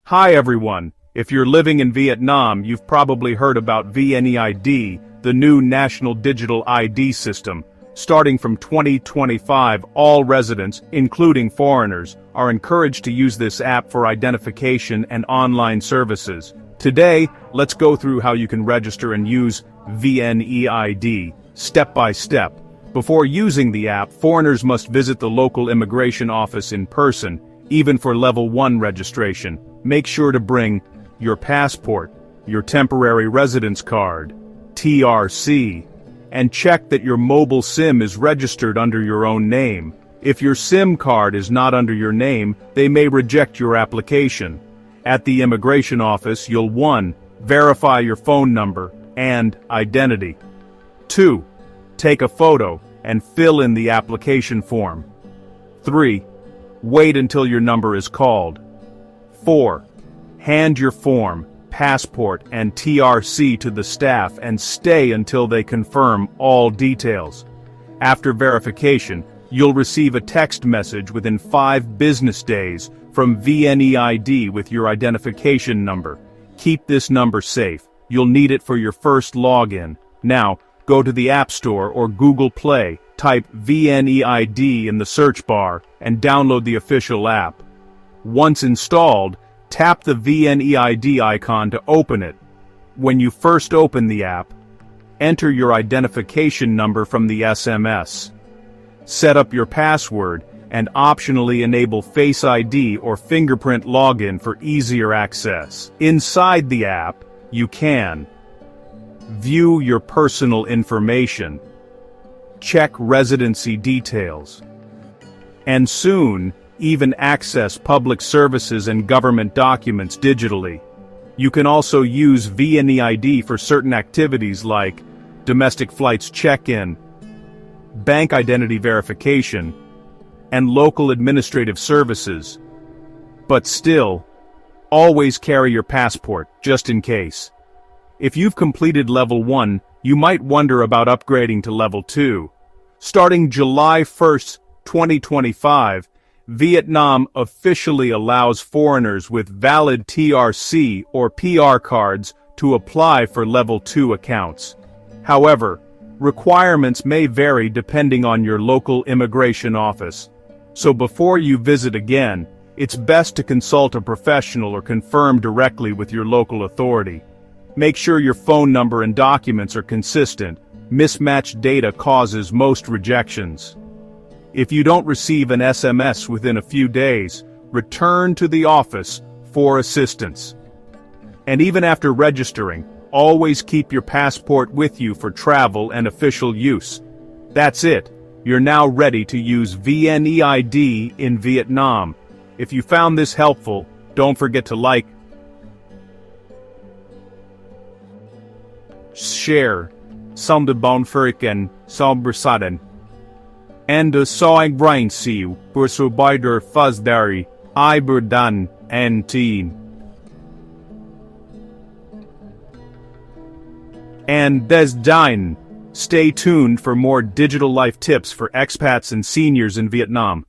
Hi everyone. If you're living in Vietnam, you've probably heard about VNeID, the new national digital ID system. Starting from 2025, all residents, including foreigners, are encouraged to use this app for identification and online services. Today, let's go through how you can register and use VNeID, step by step. Before using the app, foreigners must visit the local immigration office in person, even for Level 1 registration. Make sure to bring your passport, your temporary residence card, TRC, and check that your mobile SIM is registered under your own name. If your SIM card is not under your name, they may reject your application. At the immigration office, you'll 1. Verify your phone number and identity. 2. Take a photo and fill in the application form. 3. Wait until your number is called. 4. Hand your form, passport, and TRC to the staff and stay until they confirm all details. After verification, you'll receive a text message within 5 business days from VNeID with your identification number. Keep this number safe. You'll need it for your first login. Now, go to the App Store or Google Play, type VNeID in the search bar, and download the official app. Once installed, tap the VNeID icon to open it. When you first open the app, enter your identification number from the SMS. Set up your password, and optionally enable Face ID or fingerprint login for easier access. Inside the app, you can view your personal information, check residency details, and soon, even access public services and government documents digitally. You can also use VNeID for certain activities like domestic flights check-in, bank identity verification, and local administrative services. But still, always carry your passport, just in case. If you've completed Level 1, you might wonder about upgrading to Level 2. Starting July 1st, 2025, Vietnam officially allows foreigners with valid TRC or PR cards to apply for Level 2 accounts. However, requirements may vary depending on your local immigration office. So before you visit again, it's best to consult a professional or confirm directly with your local authority. Make sure your phone number and documents are consistent. Mismatched data causes most rejections. If you don't receive an SMS within a few days, return to the office for assistance. And even after registering, always keep your passport with you for travel and official use. That's it. You're now ready to use VNeID in Vietnam. If you found this helpful, don't forget to like, share, som det bonfirken, som bersaden. And sawing brain siu, persuader fuzdari, iberdan, and teen. And des dine. Stay tuned for more digital life tips for expats and seniors in Vietnam.